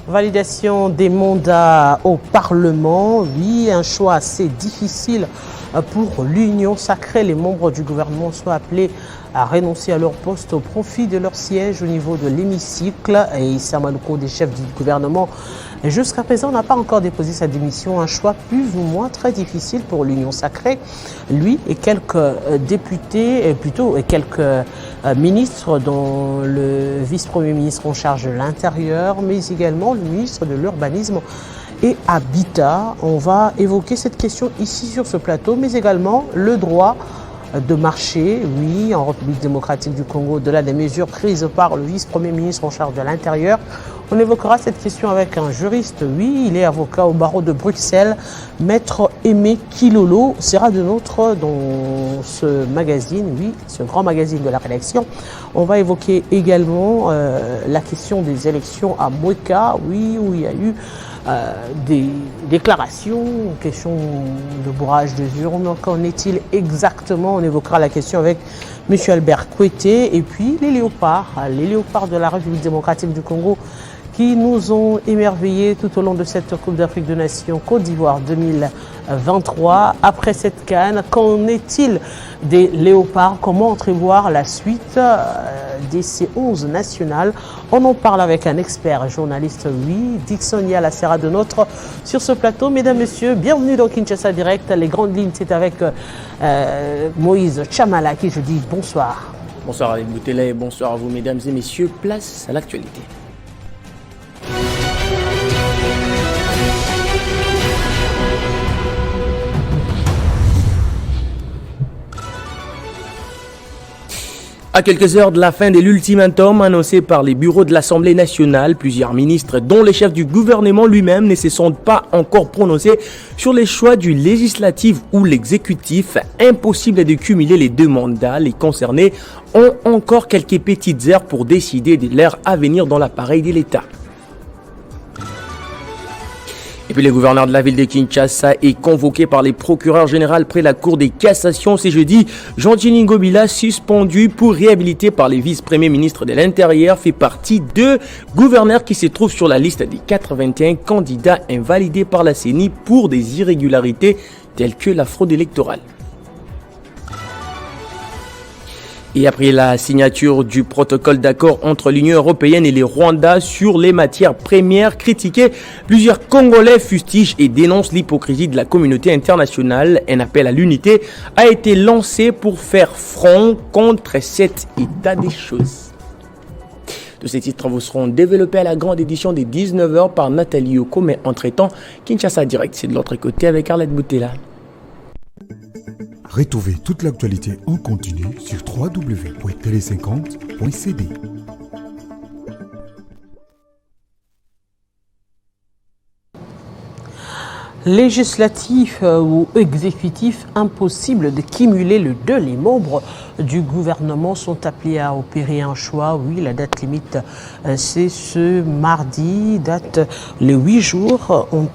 Validation des mandats au Parlement, oui, un choix assez difficile pour l'Union sacrée. Les membres du gouvernement sont appelés à renoncer à leur poste au profit de leur siège au niveau de l'hémicycle. Et Issa Maluko, des chefs du gouvernement, jusqu'à présent n'a pas encore déposé sa démission. Un choix plus ou moins très difficile pour l'Union sacrée. Lui et quelques députés, et quelques ministres, dont le vice-premier ministre en charge de l'Intérieur, mais également le ministre de l'Urbanisme et Habitat. On va évoquer cette question ici sur ce plateau, mais également le droit de marché, oui, en République démocratique du Congo, au-delà des mesures prises par le vice-premier ministre en charge de l'Intérieur. On évoquera cette question avec un juriste, oui, il est avocat au barreau de Bruxelles, Maître Aimé Kilolo, sera de nôtre dans ce magazine, oui, ce grand magazine de la rédaction. On va évoquer également la question des élections à Mouéka, oui, où il y a eu des déclarations, question de bourrage des urnes. Qu'en est-il exactement? On évoquera la question avec M. Albert Kouété. Et puis les léopards de la République démocratique du Congo qui nous ont émerveillés tout au long de cette Coupe d'Afrique des Nations Côte d'Ivoire 2023. Après cette CAN, qu'en est-il des léopards? Comment entrevoir la suite de ces 11 nationales? On en parle avec un expert journaliste, oui, Dixon Yala sera de nôtre sur ce plateau. Mesdames, Messieurs, bienvenue dans Kinshasa Direct. Les grandes lignes, c'est avec Moïse Chamala qui je dis bonsoir. Bonsoir Alain Boutela et bonsoir à vous, mesdames et messieurs. Place à l'actualité. À quelques heures de la fin de l'ultimatum annoncé par les bureaux de l'Assemblée nationale, plusieurs ministres, dont le chef du gouvernement lui-même, ne se sont pas encore prononcés sur les choix du législatif ou l'exécutif. Impossible de cumuler les deux mandats. Les concernés ont encore quelques petites heures pour décider de leur avenir dans l'appareil de l'État. Et puis le gouverneur de la ville de Kinshasa est convoqué par les procureurs généraux près la Cour de cassation ce jeudi. Jean-Denis Ngobila, suspendu pour réhabiliter par les vice-premiers ministres de l'Intérieur, fait partie de gouverneurs qui se trouvent sur la liste des 81 candidats invalidés par la CENI pour des irrégularités telles que la fraude électorale. Et après la signature du protocole d'accord entre l'Union européenne et le Rwanda sur les matières premières critiquées, plusieurs Congolais fustigent et dénoncent l'hypocrisie de la communauté internationale. Un appel à l'unité a été lancé pour faire front contre cet état des choses. Tous ces titres vous seront développés à la grande édition des 19h par Nathalie Yoko, mais entre-temps, Kinshasa Direct, c'est de l'autre côté avec Arlette Boutela. Retrouvez toute l'actualité en continu sur www.tele50.cd. Législatif ou exécutif, impossible de cumuler les deux. Les membres du gouvernement sont appelés à opérer un choix. Oui, la date limite, c'est ce mardi. Les 8 jours ont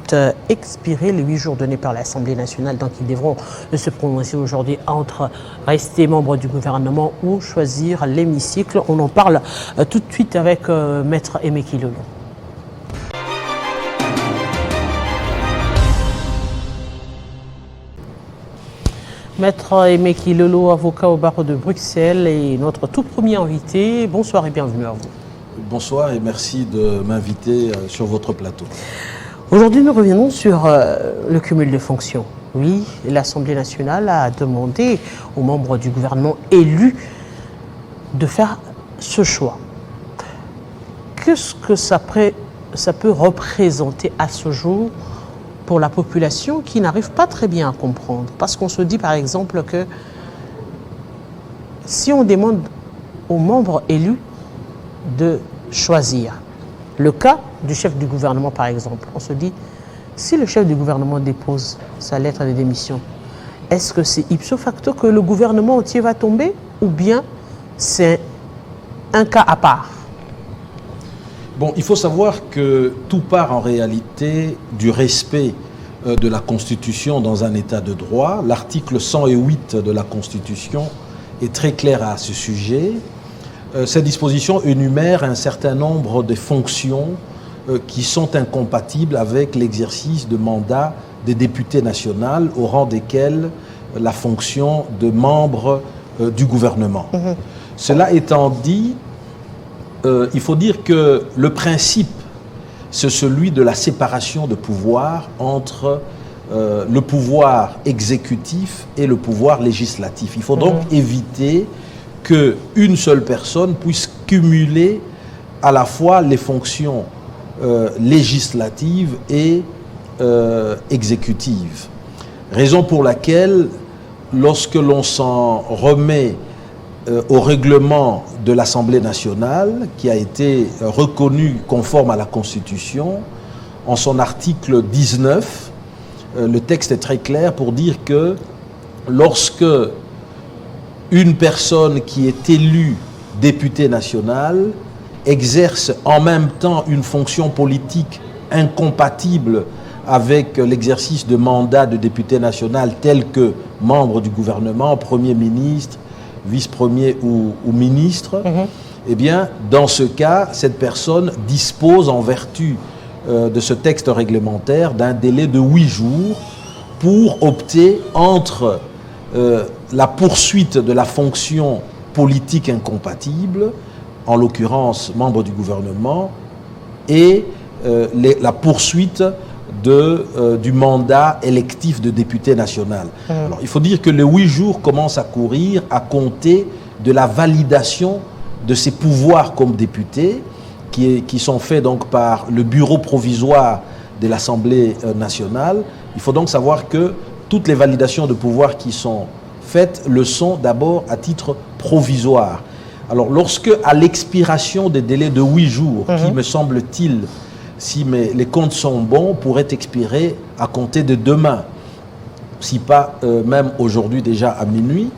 expiré, les 8 jours donnés par l'Assemblée nationale. Donc, ils devront se prononcer aujourd'hui entre rester membres du gouvernement ou choisir l'hémicycle. On en parle tout de suite avec Maître Aimé Kilolo. Maître Aimé Kilolo, avocat au barreau de Bruxelles, et notre tout premier invité. Bonsoir et bienvenue à vous. Bonsoir et merci de m'inviter sur votre plateau. Aujourd'hui, nous revenons sur le cumul de fonctions. Oui, l'Assemblée nationale a demandé aux membres du gouvernement élus de faire ce choix. Qu'est-ce que ça peut représenter à ce jour pour la population qui n'arrive pas très bien à comprendre? Parce qu'on se dit par exemple que si on demande aux membres élus de choisir, le cas du chef du gouvernement par exemple, on se dit si le chef du gouvernement dépose sa lettre de démission, est-ce que c'est ipso facto que le gouvernement entier va tomber ou bien c'est un cas à part? Bon, il faut savoir que tout part en réalité du respect de la Constitution dans un état de droit. L'article 108 de la Constitution est très clair à ce sujet. Cette disposition énumère un certain nombre de fonctions qui sont incompatibles avec l'exercice de mandat des députés nationaux, au rang desquels la fonction de membre du gouvernement. Cela étant dit, il faut dire que le principe, c'est celui de la séparation de pouvoir entre le pouvoir exécutif et le pouvoir législatif. Il faut donc éviter qu'une seule personne puisse cumuler à la fois les fonctions législatives et exécutives. Raison pour laquelle, lorsque l'on s'en remet au règlement de l'Assemblée nationale, qui a été reconnu conforme à la Constitution, en son article 19, le texte est très clair pour dire que lorsque une personne qui est élue député national exerce en même temps une fonction politique incompatible avec l'exercice de mandat de député national tel que membre du gouvernement, Premier ministre, vice-premier ou ministre, eh bien, dans ce cas, cette personne dispose en vertu de ce texte réglementaire d'un délai de 8 jours pour opter entre la poursuite de la fonction politique incompatible, en l'occurrence membre du gouvernement, et la poursuite du mandat électif de député national. Alors, il faut dire que les 8 jours commencent à courir à compter de la validation de ses pouvoirs comme député, qui sont faits donc par le bureau provisoire de l'Assemblée nationale. Il faut donc savoir que toutes les validations de pouvoirs qui sont faites le sont d'abord à titre provisoire. Alors, lorsque, à l'expiration des délais de 8 jours, qui me semble-t-il, si les comptes sont bons, pourrait expirer à compter de demain, si pas même aujourd'hui déjà à minuit,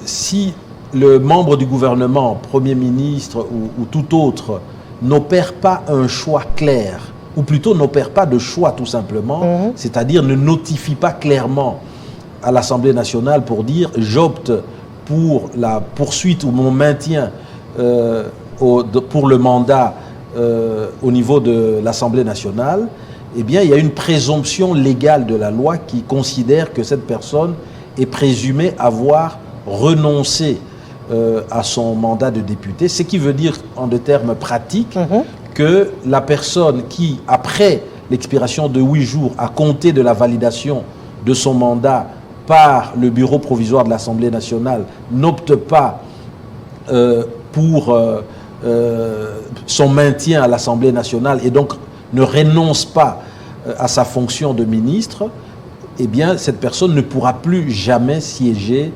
si le membre du gouvernement, Premier ministre ou tout autre, n'opère pas un choix clair, ou plutôt n'opère pas de choix tout simplement, c'est-à-dire ne notifie pas clairement à l'Assemblée nationale pour dire « j'opte pour la poursuite ou mon maintien pour le mandat au niveau de l'Assemblée nationale », eh bien, il y a une présomption légale de la loi qui considère que cette personne est présumée avoir renoncé à son mandat de député, ce qui veut dire, en des termes pratiques, que la personne qui, après l'expiration de 8 jours, à compter de la validation de son mandat par le bureau provisoire de l'Assemblée nationale, n'opte pas pour son maintien à l'Assemblée nationale et donc ne renonce pas à sa fonction de ministre, eh bien, cette personne ne pourra plus jamais siéger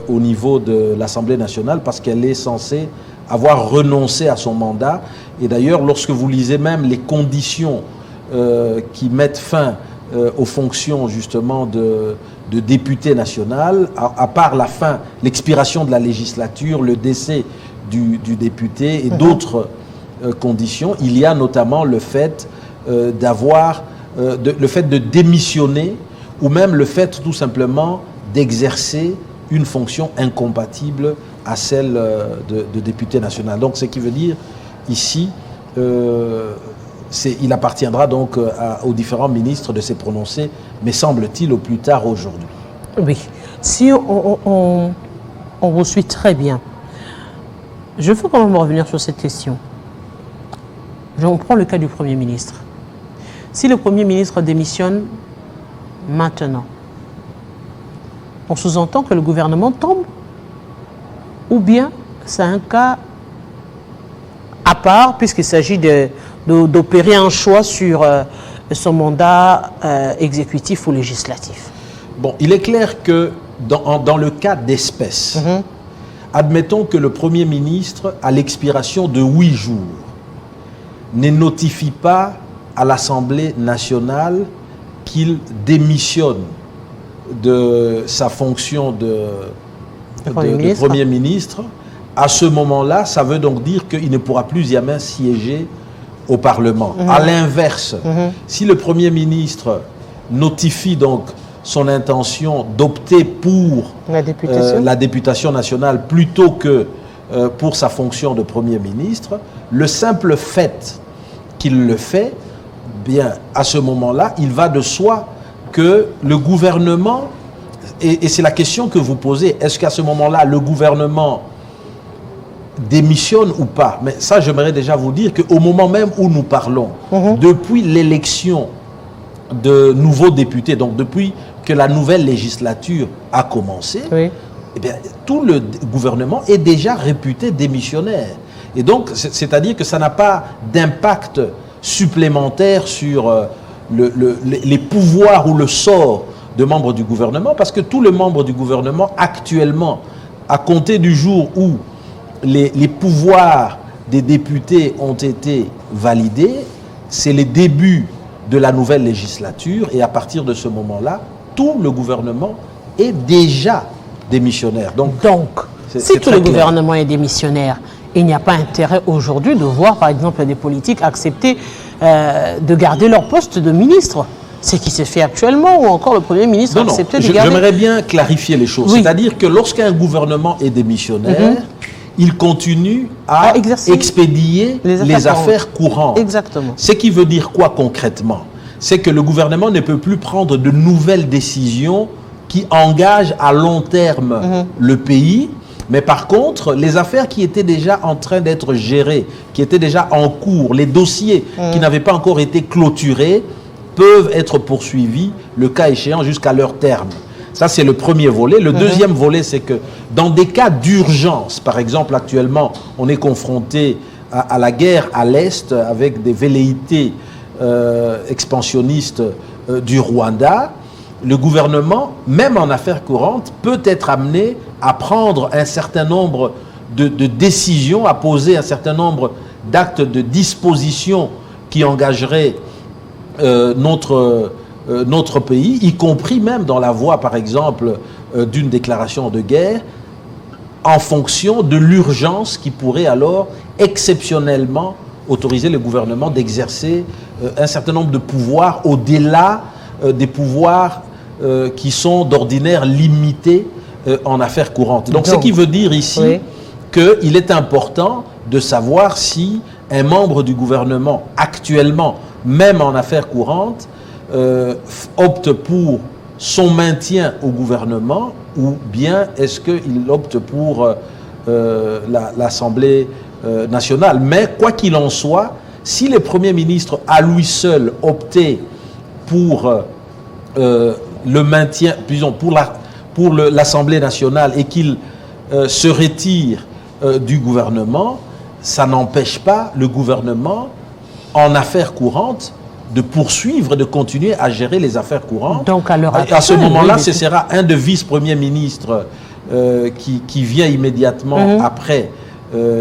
au niveau de l'Assemblée nationale parce qu'elle est censée avoir renoncé à son mandat. Et d'ailleurs, lorsque vous lisez même les conditions qui mettent fin aux fonctions justement de député national, à part la fin, l'expiration de la législature, le décès du député et d'autres conditions, il y a notamment le fait le fait de démissionner ou même le fait tout simplement d'exercer une fonction incompatible à celle de député national. Donc, ce qui veut dire ici, il appartiendra donc aux différents ministres de se prononcer, mais semble-t-il au plus tard aujourd'hui. Oui, si on vous suit très bien, je veux quand même revenir sur cette question. Je prends le cas du Premier ministre. Si le Premier ministre démissionne maintenant, on sous-entend que le gouvernement tombe, ou bien c'est un cas à part puisqu'il s'agit d'opérer un choix sur son mandat exécutif ou législatif. Bon, il est clair que dans le cas d'espèce, admettons que le Premier ministre, à l'expiration de 8 jours, ne notifie pas à l'Assemblée nationale qu'il démissionne de sa fonction de Premier ministre. À ce moment-là, ça veut donc dire qu'il ne pourra plus jamais siéger au Parlement. À l'inverse, si le Premier ministre notifie donc son intention d'opter pour la députation nationale plutôt que pour sa fonction de Premier ministre, le simple fait qu'il le fait, bien, à ce moment-là, il va de soi que le gouvernement, et c'est la question que vous posez, est-ce qu'à ce moment-là, le gouvernement démissionne ou pas? Mais ça, j'aimerais déjà vous dire qu'au moment même où nous parlons, depuis l'élection de nouveaux députés, donc depuis que la nouvelle législature a commencé, Oui. eh bien, tout le gouvernement est déjà réputé démissionnaire. Et donc, c'est-à-dire que ça n'a pas d'impact supplémentaire sur les pouvoirs ou le sort de membres du gouvernement, parce que tous les membres du gouvernement, actuellement, à compter du jour où les pouvoirs des députés ont été validés, c'est le début de la nouvelle législature, et à partir de ce moment-là, tout le gouvernement est déjà démissionnaire. Donc si tout le gouvernement est démissionnaire, il n'y a pas intérêt aujourd'hui de voir, par exemple, des politiques accepter de garder leur poste de ministre. C'est ce qui s'est fait actuellement, ou encore le Premier ministre a accepté de garder... J'aimerais bien clarifier les choses. Oui. C'est-à-dire que lorsqu'un gouvernement est démissionnaire, il continue à expédier les affaires courantes. Exactement. Ce qui veut dire quoi concrètement? C'est que le gouvernement ne peut plus prendre de nouvelles décisions qui engagent à long terme le pays. Mais par contre, les affaires qui étaient déjà en train d'être gérées, qui étaient déjà en cours, les dossiers qui n'avaient pas encore été clôturés, peuvent être poursuivis, le cas échéant, jusqu'à leur terme. Ça, c'est le premier volet. Le deuxième volet, c'est que dans des cas d'urgence, par exemple, actuellement, on est confronté à la guerre à l'Est avec des velléités expansionnistes du Rwanda, le gouvernement, même en affaires courantes, peut être amené à prendre un certain nombre de décisions, à poser un certain nombre d'actes de disposition qui engageraient notre pays, y compris même dans la voie, par exemple, d'une déclaration de guerre, en fonction de l'urgence qui pourrait alors exceptionnellement autoriser le gouvernement d'exercer un certain nombre de pouvoirs au-delà des pouvoirs qui sont d'ordinaire limités en affaires courantes. Donc, ce qui veut dire ici qu'il est important de savoir si un membre du gouvernement, actuellement, même en affaires courantes, opte pour son maintien au gouvernement, ou bien est-ce qu'il opte pour l'Assemblée nationale. Mais quoi qu'il en soit, si le Premier ministre à lui seul optait pour le maintien, disons, pour l'Assemblée nationale, et qu'il se retire du gouvernement, ça n'empêche pas le gouvernement, en affaires courantes, de poursuivre, de continuer à gérer les affaires courantes. Donc à ce moment-là, ce sera un des vice-premiers ministres qui vient immédiatement après,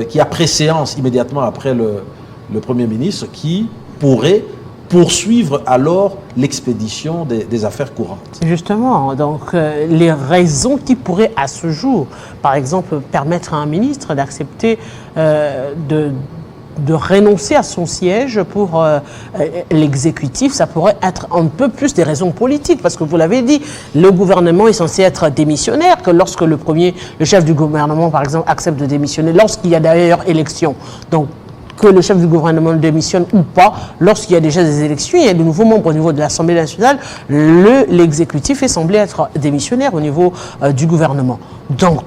qui a préséance immédiatement après le Premier ministre, qui pourrait poursuivre alors l'expédition des affaires courantes. Justement, donc les raisons qui pourraient à ce jour, par exemple, permettre à un ministre d'accepter de renoncer à son siège pour l'exécutif, ça pourrait être un peu plus des raisons politiques, parce que vous l'avez dit, le gouvernement est censé être démissionnaire, que lorsque le chef du gouvernement, par exemple, accepte de démissionner, lorsqu'il y a d'ailleurs élection, donc que le chef du gouvernement démissionne ou pas, lorsqu'il y a déjà des élections, il y a de nouveaux membres au niveau de l'Assemblée nationale, l'exécutif est semblé être démissionnaire au niveau du gouvernement. Donc,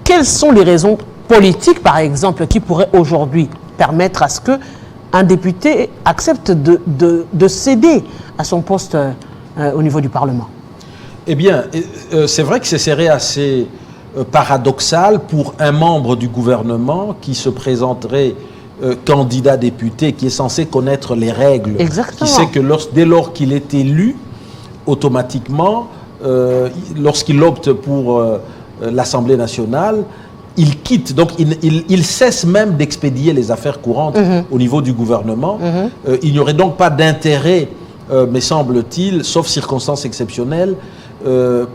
quelles sont les raisons politiques, par exemple, qui pourraient aujourd'hui permettre à ce qu'un député accepte de céder à son poste au niveau du Parlement? Eh bien, c'est vrai que ce serait assez paradoxal pour un membre du gouvernement qui se présenterait candidat député, qui est censé connaître les règles. Exactement. Qui sait que dès lors qu'il est élu, automatiquement, lorsqu'il opte pour l'Assemblée nationale, il quitte, donc il cesse même d'expédier les affaires courantes au niveau du gouvernement. Il n'y aurait donc pas d'intérêt, me semble-t-il, sauf circonstances exceptionnelles,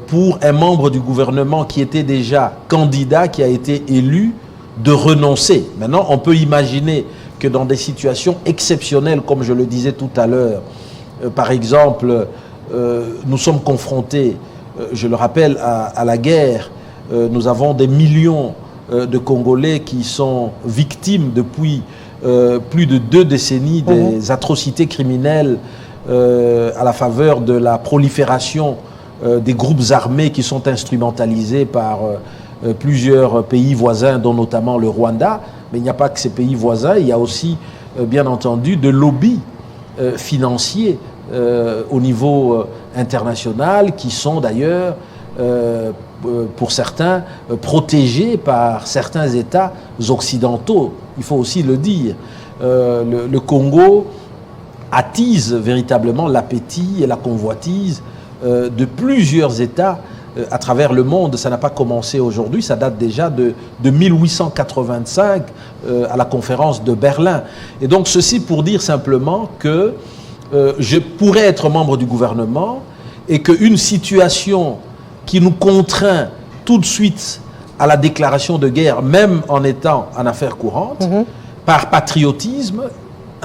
pour un membre du gouvernement qui était déjà candidat, qui a été élu, de renoncer. Maintenant, on peut imaginer que dans des situations exceptionnelles, comme je le disais tout à l'heure, par exemple, nous sommes confrontés, je le rappelle, à la guerre. Nous avons des millions de Congolais qui sont victimes depuis plus de 2 décennies des atrocités criminelles à la faveur de la prolifération des groupes armés qui sont instrumentalisés par plusieurs pays voisins, dont notamment le Rwanda. Mais il n'y a pas que ces pays voisins, il y a aussi, bien entendu, de lobbies financiers au niveau international qui sont d'ailleurs, pour certains, protégés par certains États occidentaux. Il faut aussi le dire. Le Congo attise véritablement l'appétit et la convoitise de plusieurs États à travers le monde. Ça n'a pas commencé aujourd'hui, ça date déjà de 1885 à la conférence de Berlin. Et donc ceci pour dire simplement que je pourrais être membre du gouvernement et qu'une situation qui nous contraint tout de suite à la déclaration de guerre, même en étant en affaires courantes, par patriotisme,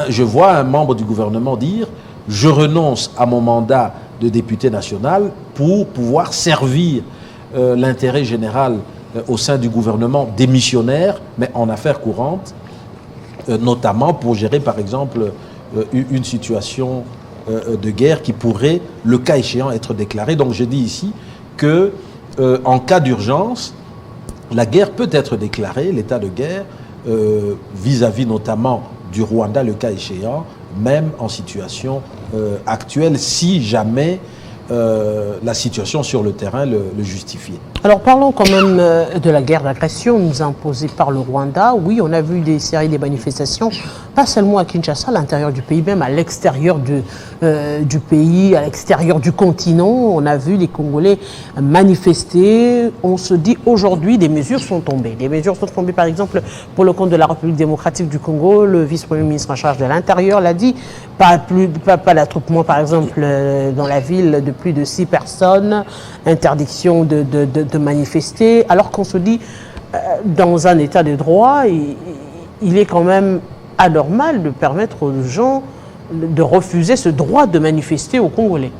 je vois un membre du gouvernement dire « je renonce à mon mandat de député national pour pouvoir servir l'intérêt général au sein du gouvernement démissionnaire, mais en affaires courantes, notamment pour gérer par exemple une situation de guerre qui pourrait, le cas échéant, être déclarée. » Donc je dis ici que en cas d'urgence, la guerre peut être déclarée, l'état de guerre, vis-à-vis notamment du Rwanda, le cas échéant, même en situation actuelle, si jamais la situation sur le terrain le justifiait. Alors parlons quand même de la guerre d'agression nous imposée par le Rwanda. Oui, on a vu des séries de manifestations, pas seulement à Kinshasa, à l'intérieur du pays, même à l'extérieur du pays, à l'extérieur du continent. On a vu les Congolais manifester. On se dit aujourd'hui, des mesures sont tombées. Des mesures sont tombées, par exemple, pour le compte de la République démocratique du Congo. Le vice-premier ministre en charge de l'Intérieur l'a dit. Pas l'attroupement, par exemple, dans la ville de plus de 6 personnes. Interdiction de manifester. Alors qu'on se dit, dans un état de droit, il est quand même anormal de permettre aux gens de refuser ce droit de manifester aux Congolais.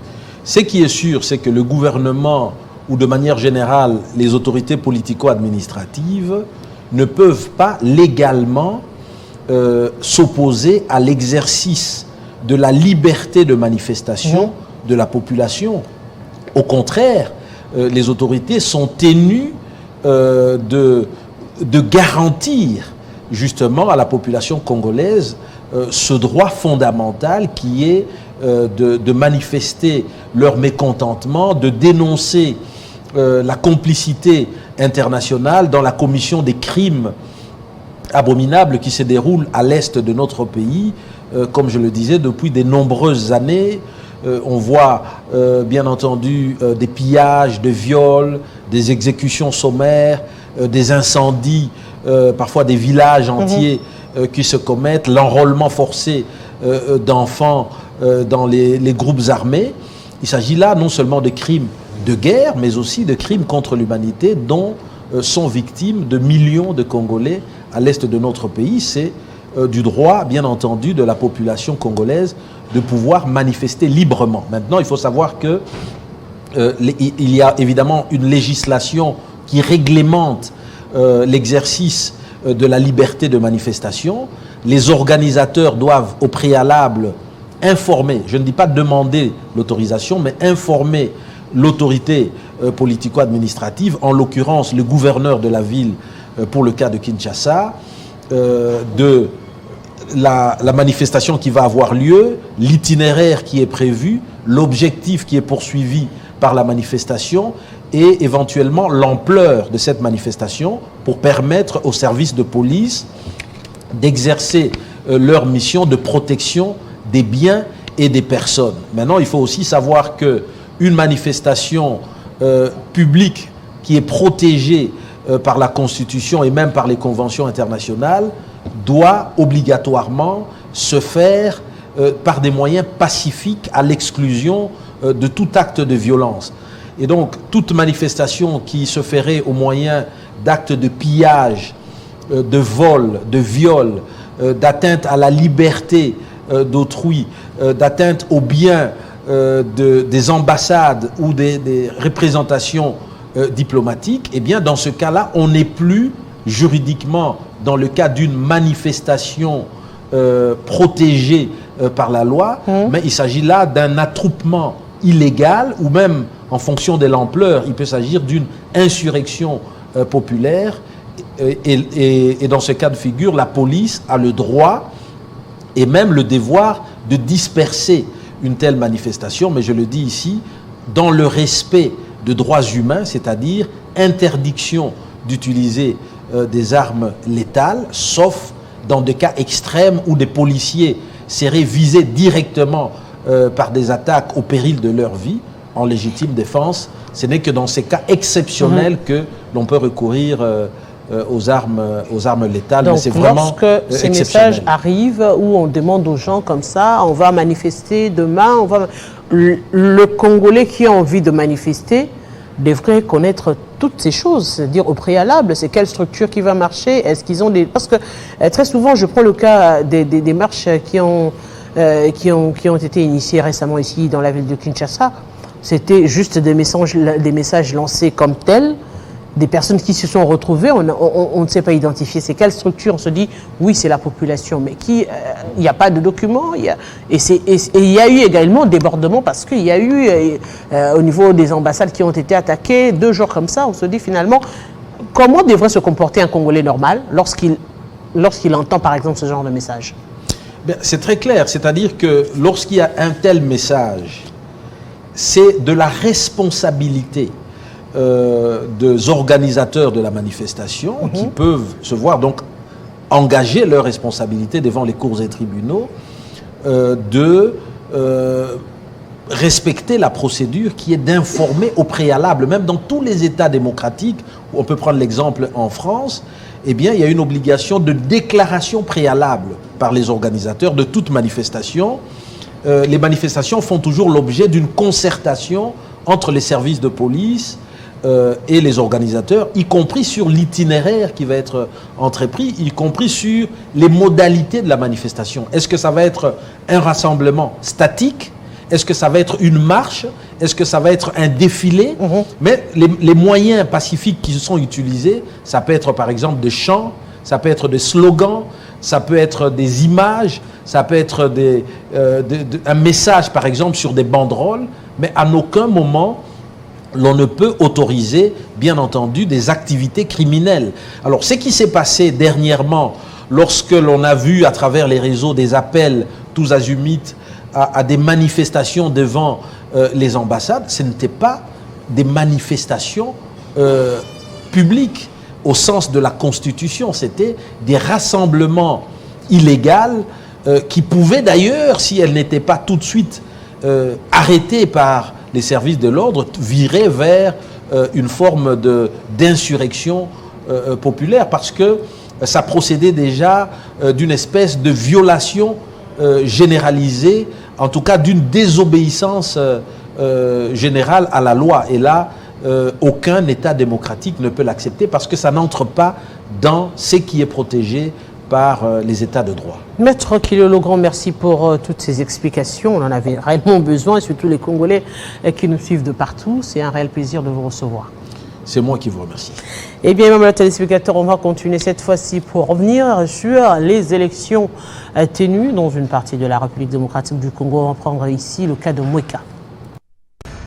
Ce qui est sûr, c'est que le gouvernement, ou de manière générale, les autorités politico-administratives, ne peuvent pas légalement s'opposer à l'exercice de la liberté de manifestation de la population. Au contraire, les autorités sont tenues de garantir justement à la population congolaise ce droit fondamental qui est de manifester leur mécontentement, de dénoncer la complicité internationale dans la commission des crimes abominables qui se déroulent à l'est de notre pays, comme je le disais, depuis de nombreuses années. On voit bien entendu des pillages, des viols, des exécutions sommaires, des incendies, parfois des villages entiers qui se commettent, l'enrôlement forcé d'enfants dans les groupes armés. Il s'agit là non seulement de crimes de guerre, mais aussi de crimes contre l'humanité dont sont victimes de millions de Congolais à l'est de notre pays. C'est du droit, bien entendu, de la population congolaise de pouvoir manifester librement. Maintenant, il faut savoir que il y a évidemment une législation qui réglemente l'exercice de la liberté de manifestation. Les organisateurs doivent au préalable informer, je ne dis pas demander l'autorisation, mais informer l'autorité politico-administrative, en l'occurrence le gouverneur de la ville pour le cas de Kinshasa, de la manifestation qui va avoir lieu, l'itinéraire qui est prévu, l'objectif qui est poursuivi par la manifestation et éventuellement l'ampleur de cette manifestation pour permettre aux services de police d'exercer leur mission de protection des biens et des personnes. Maintenant, il faut aussi savoir qu'une manifestation publique qui est protégée par la Constitution et même par les conventions internationales doit obligatoirement se faire par des moyens pacifiques à l'exclusion de tout acte de violence. Et donc, toute manifestation qui se ferait au moyen d'actes de pillage, de vol, de viol, d'atteinte à la liberté d'autrui, d'atteinte aux biens des ambassades ou des représentations diplomatiques, eh bien, dans ce cas-là, on n'est plus juridiquement dans le cas d'une manifestation protégés par la loi, mais il s'agit là d'un attroupement illégal ou même en fonction de l'ampleur, il peut s'agir d'une insurrection populaire et dans ce cas de figure, la police a le droit et même le devoir de disperser une telle manifestation, mais je le dis ici, dans le respect de droits humains, c'est-à-dire interdiction d'utiliser des armes létales, sauf dans des cas extrêmes où des policiers seraient visés directement par des attaques au péril de leur vie, en légitime défense. Ce n'est que dans ces cas exceptionnels que l'on peut recourir aux armes létales. Donc, mais c'est vraiment lorsque ces messages arrivent où on demande aux gens comme ça, on va manifester demain, le Congolais qui a envie de manifester devrait connaître toutes ces choses, c'est-à-dire au préalable, c'est quelle structure qui va marcher, est-ce qu'ils ont des... Parce que très souvent, je prends le cas des marches qui ont été initiées récemment ici dans la ville de Kinshasa, c'était juste des messages lancés comme tels, des personnes qui se sont retrouvées, on ne sait pas identifier c'est quelle structure, on se dit oui c'est la population, mais il n'y a pas de documents, et il y a eu également débordement parce qu'il y a eu au niveau des ambassades qui ont été attaquées, 2 jours comme ça, on se dit finalement comment devrait se comporter un Congolais normal lorsqu'il entend par exemple ce genre de message. C'est très clair, c'est-à-dire que lorsqu'il y a un tel message, c'est de la responsabilité des organisateurs de la manifestation qui peuvent se voir donc engager leur responsabilité devant les cours et tribunaux de respecter la procédure qui est d'informer au préalable. Même dans tous les États démocratiques, on peut prendre l'exemple en France, eh bien, il y a une obligation de déclaration préalable par les organisateurs de toute manifestation. Les manifestations font toujours l'objet d'une concertation entre les services de police et les organisateurs, y compris sur l'itinéraire qui va être entrepris, y compris sur les modalités de la manifestation. Est-ce que ça va être un rassemblement statique? Est-ce que ça va être une marche? Est-ce que ça va être un défilé? Mais les moyens pacifiques qui sont utilisés, ça peut être par exemple des chants, ça peut être des slogans, ça peut être des images, ça peut être un message par exemple sur des banderoles, mais à aucun moment l'on ne peut autoriser, bien entendu, des activités criminelles. Alors, ce qui s'est passé dernièrement, lorsque l'on a vu à travers les réseaux des appels tous azimuts à des manifestations devant les ambassades, ce n'étaient pas des manifestations publiques au sens de la Constitution, c'était des rassemblements illégaux qui pouvaient d'ailleurs, si elles n'étaient pas tout de suite arrêtées par les services de l'ordre, virer vers une forme d'insurrection populaire, parce que ça procédait déjà d'une espèce de violation généralisée, en tout cas d'une désobéissance générale à la loi. Et là, aucun État démocratique ne peut l'accepter parce que ça n'entre pas dans ce qui est protégé par les États de droit. Maître Kilolo, grand merci pour toutes ces explications. On en avait réellement besoin, et surtout les Congolais qui nous suivent de partout. C'est un réel plaisir de vous recevoir. C'est moi qui vous remercie. Eh bien, même les téléspectateurs, on va continuer cette fois-ci pour revenir sur les élections tenues dans une partie de la République démocratique du Congo. On va prendre ici le cas de Mweka.